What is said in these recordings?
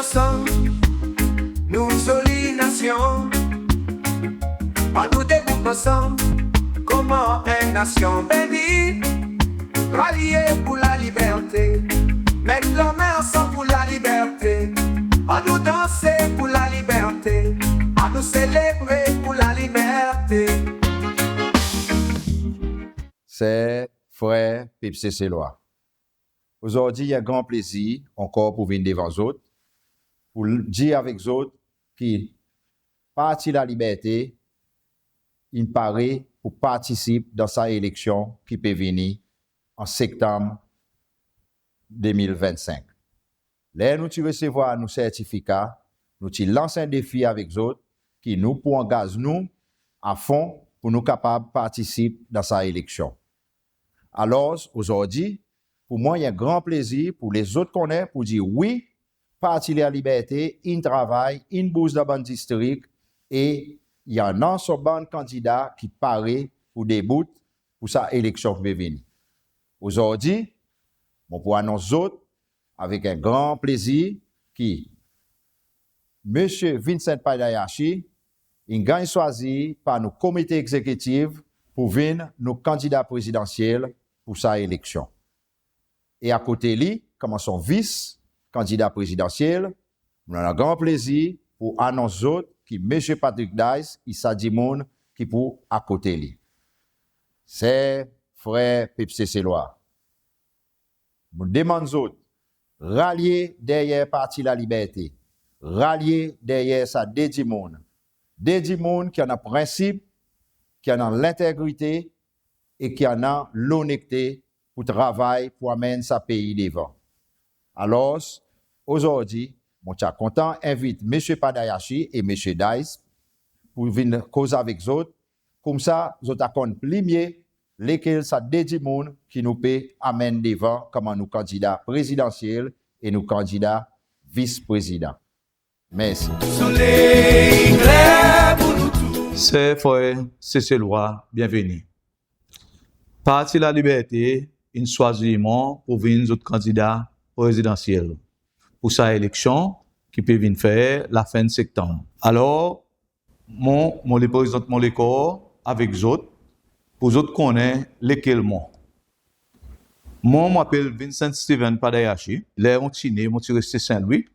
ensemble, nous jolie nation. Pas nous dégoûte ensemble, comment une nation bénie, ralliée pour la liberté, mettre la main ensemble pour la liberté, à nous danser pour la liberté, à nous célébrer pour la liberté. C'est frère Pepsi Célois. Aujourd'hui, il y a grand plaisir encore pour venir devant vous autres, pour dire avec vous autres qui parti la liberté, il paraît pour participer dans sa élection qui peut venir en septembre 2025. Là, nous recevoir nos certificats, nous lançons un défi avec vous autres qui nous pour engager nous à fond pour nous capables de participer dans sa élection. Alors, aujourd'hui, pour moi, il y a un grand plaisir pour les autres qu'on est pour dire oui, parti la liberté, in travail, in bourse de ban district, et il y a un sur ban candidat qui paraît pour début pour sa élection qui va venir. Aujourd'hui, on peut annoncer autres avec un grand plaisir qui M. Vincent Padayashi, il gagne choisi par nos comités exécutifs pour venir nos candidats présidentiels pour sa élection. Et à côté de lui, comme son vice-candidat présidentiel, on a un grand plaisir pour annoncer autres qui M. Patrick Dice, Issa Dimoun, qui pour à côté de lui. C'est frère Pepsi Célois. Nous demandons autres, rallier derrière Parti la Liberté, rallier derrière sa Dédimoun. Dédimoun qui en a principe, qui en a l'intégrité et qui en a l'honnêteté pour travailler pour amener sa pays devant. Alors, aujourd'hui, je suis content d'inviter M. Padayashi et M. Dice pour venir causer avec eux. Comme ça, vous avez plus mieux lesquels ça dédimoun qui nous peut amener devant comme nous candidats présidentiels et nous candidats vice-présidents. Merci. C'est frère Célois, bienvenue. Parti la liberté, une choisissement pour venir notre candidat présidentiel pour sa élection qui peut venir faire la fin de septembre. Alors, mon les présente mon l'école avec les autres pour les autres connaître lesquels moi. Moi, je m'appelle Vincent Steven Padayashi. Là, on est resté Saint-Louis.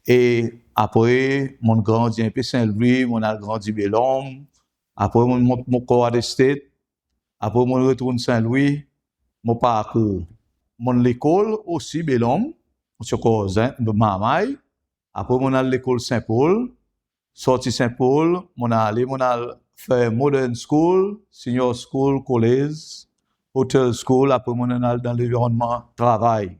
Et après, mon grandi un peu Saint-Louis, mon a grandi Bellhomme. Après, mon corps à State. Après, mon retourne Saint-Louis. Mon parcours. Mon l'école aussi Bellhomme. Mon corps de Mamaï. Après, mon a l'école Saint-Paul. Sorti Saint-Paul, mon a fait Modern School, Senior School, College, Hotel School. Après, mon a dans l'environnement travail.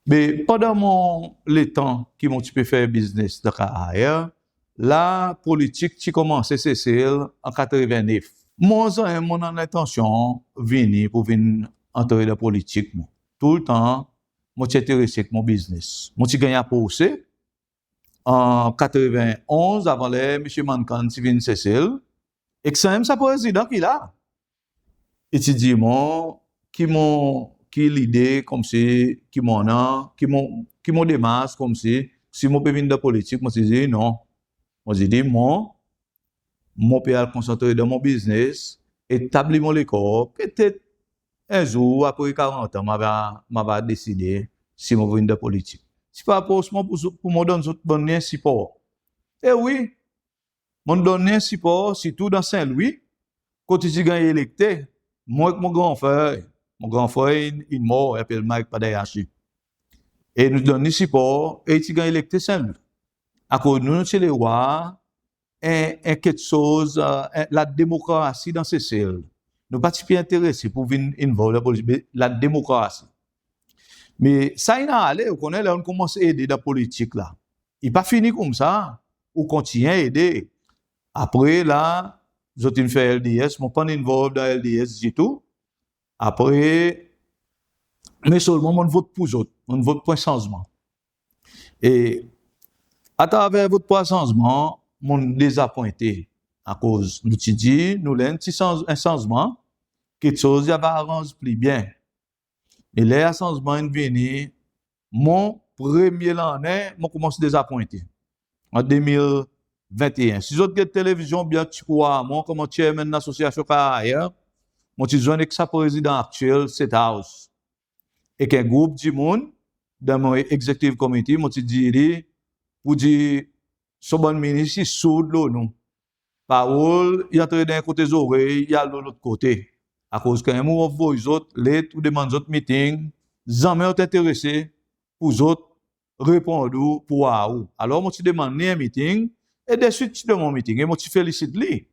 Mais pendant les temps qui m'ont pu faire business de carrière, la politique qui commençait c'est en 89. Moi, mon intention venir pour venir entrer dans la politique. Tout le temps, moi suis intéressé avec mon business. Moi suis gagné à pousser en 91 avant les M. Mankan Sivin Cécile. Et que c'est sa président qui là. Et tu dis moi qui l'idée comme si qui m'ont démarche comme si moi peux venir de la politique, moi je dis non. Moi je dis moi peux concentrer dans mon business, établir mon école, peut-être un jour après 40 ans m'a décidé si moi venir de la politique. C'est pas pour me donner un bon support. Eh oui, mon donner support surtout dans Saint-Louis quand tu es électé, moi avec mon grand frère, il mort, il s'appelle Mike Padayashi. Et nous donnons support, et il a électé Saint-Louis. À cause de nous, c'est les rois, quelque chose, la démocratie dans ces cells. Nous ne sommes pas intéressés pour venir involver la démocratie. Mais ça, il a allé, on connaît, là, on commence à aider dans la politique, là. Il n'est pas fini comme ça. On continue à aider. Après, là, je suis fait LDS, je ne suis pas involvé dans LDS du tout. Après, mais seulement, on vote pour eux. On vote pour un changement. Et à travers votre changement, on désappointé. À cause, nous te dit, nous avons un changement, quelque chose qui va arranger plus bien. Et là, le changement est venu, mon premier l'année, je commence à désappointer. En 2021. Si vous avez une télévision bien tu crois, moi, comme chairman de l'association Carrière, moi, je suis avec sa président actuel, State House. Et qu'un groupe de monde, dans mon executive committee, moi, je dis, pour dire, ce bon ministre, il soude l'eau, non. Parole, il entre d'un côté des oreilles, il y a de l'autre côté. À cause quand on voit les autres, les ou demande autres meetings, jamais ont intéressé pour les autres répondre pour ou. Alors, moi, tu demandes un meeting, et de suite, tu demandes un meeting, et moi, tu félicites lui.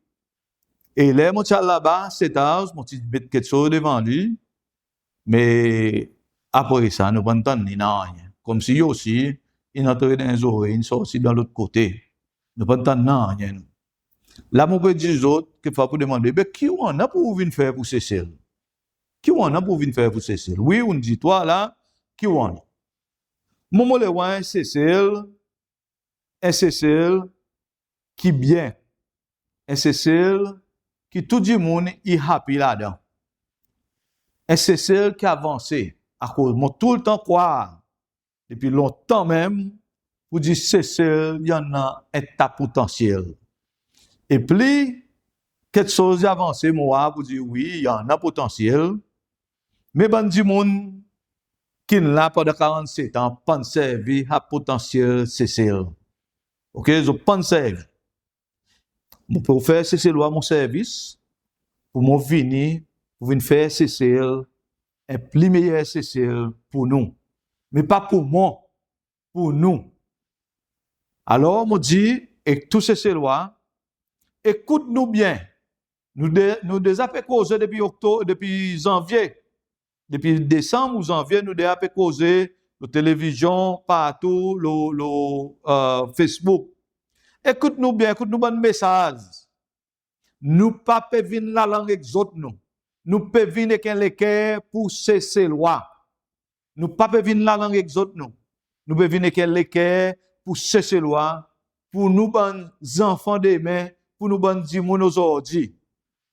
Et là, moi, tu es là-bas, c'est tard, moi, tu mets quelque chose devant lui, mais après ça, nous ne pouvons pas rien. Comme si aussi, il entre dans les oreilles, il sort aussi dans l'autre côté. Nous ne pouvons pas rien. Là, mon peut dire aux autres, qu'il faut demander, mais qui on a pour venir faire pour Cécile? Qui on a pour venir faire pour Cécile? Oui, on dit, toi, là, qui on a? Mon le ouais, Cécile, un Cécile qui bien, un Cécile qui tout le monde est happy là-dedans. Un Cécile qui avance, à cause, moi, tout le temps croire, depuis longtemps même, pour dire Cécile, il y en a un tas potentiel. Et puis, quelque chose avancé, moi, pour dire oui, il y en a potentiel. Mais ben du monde qui n'a pas de 47 ans, pas de servir à potentiel Cécile. Ok, je pense servir. Pour faire Cécile mon service, pour moi venir, pour venir faire Cécile, un plus meilleur Cécile pour nous. Mais pas pour moi, pour nous. Alors, moi dis, et tous Cécile, écoute-nous bien. Nous avons causé depuis octobre, depuis janvier. Depuis décembre ou janvier, nous avons causé la télévision, partout, le Facebook. Écoute-nous bien, écoute-nous bon message. Nous pas pouvons venir la langue exote nous. Nous pouvons venir quelqu'un pour cesser loi. Nous pas pouvons venir la langue exote nous. Nous pouvons venir quelqu'un pour cesser loi. Pour nous bon enfants demain, pour nous bon dimoun aujourd'hui.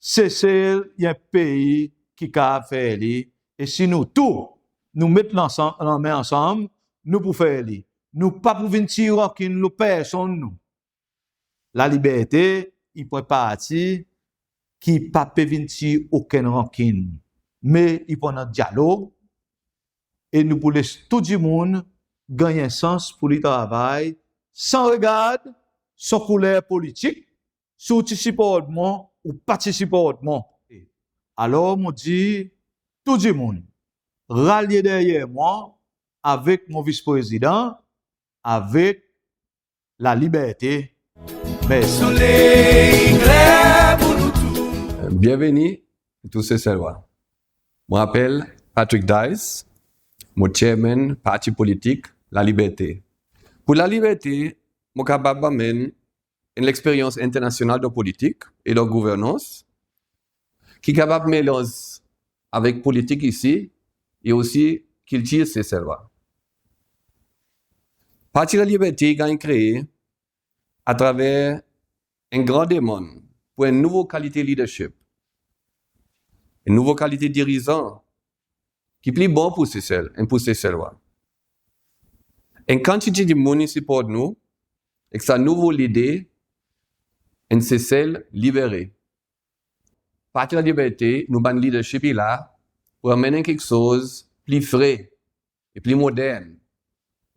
Cesser y a un pays qui a fait lui. Et si nous tous nous mettons la main ensemble, nous pouvons faire lui. Nous pas pour venir tirer aucune personne nous. La liberté, il peut partir qui pas peut venir tirer aucune rancune. Mais il peut un dialogue et nous pouvons laisser tout le monde gagner un sens pour le travail sans regard sur couleur politique, sur participation ou participation. Alors, moi dis tout le monde rallier derrière moi avec mon vice-président, avec la liberté. Merci. Bienvenue tous ces Célois. Je m'appelle Patrick Dice, mon chairman parti politique La Liberté. Pour La Liberté, je suis capable d'amener une expérience internationale de politique et de gouvernance qui est capable de mélanger avec politique ici et aussi culture ces Célois. Parti La Liberté a été créé à travers une grande demande pour une nouvelle qualité de leadership, une nouvelle qualité de dirigeant qui est plus bon pour ces Célois. Une quantité de monde qui supporte nous, et sa nouvelle idée, une Cécile libérée. Parti de la liberté, nous avons un leadership là pour amener quelque chose de plus frais et plus moderne.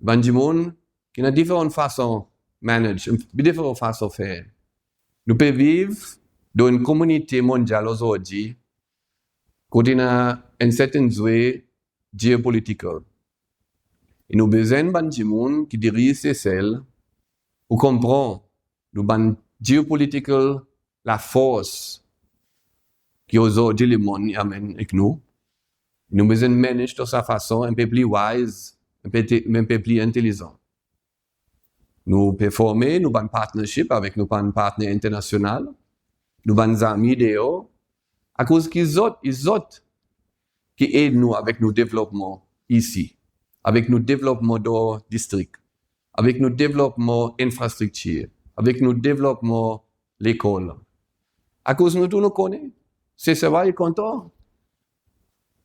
Nous avons du monde qui a différentes façons de manager, différentes façons de faire. Nous pouvons vivre dans une communauté mondiale aujourd'hui, qui a une certaine zone géopolitique. Et nous avons besoin de monde qui dirige Cécile pour comprendre nous avons géopolitique la force qui aujourd'hui le monde amène avec nous. Nous avons besoin de manager de sa façon un peu plus wise, un peu plus intelligent. Nous performer, nous avons un partnership avec nos partenaires internationaux, nous avons des amis d'eux, à cause qu'ils autres qui aident nous avec nos développements ici, avec nos développements de district, avec nos développements infrastructure, avec nos développements l'école. À cause nous tous nous connaissons, c'est ça va être content.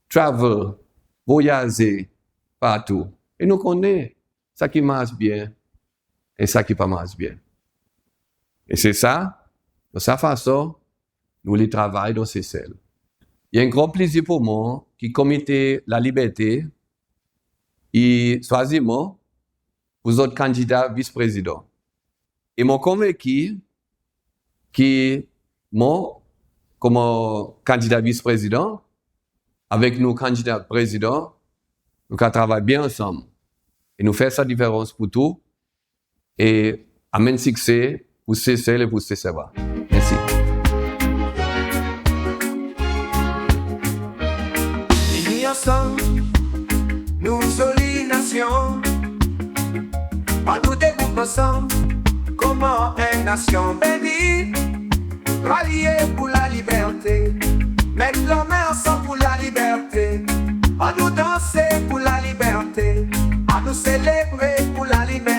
Travel, voyager partout. Et nous connaissons. ça qui marche bien et ça qui pas marche bien. Et c'est ça, de sa façon, nous les travaillons dans ces cells. Il y a un grand plaisir pour moi qui comité La Liberté et choisit moi pour autres candidats vice-présidents. Et m'ont convaincu que moi, comme candidat vice-président, avec nos candidats présidents, nous travaillons bien ensemble. Et nous faisons sa différence pour tout. Et amène succès pour ces cells et pour ces serveurs. Merci. Unis ensemble, nous jolie nation. Pas nous dégoûtons ensemble, comment une nation bénie. Rallier pour la liberté, mettre la main ensemble pour la liberté. À nous danser pour la liberté, à nous célébrer pour la liberté.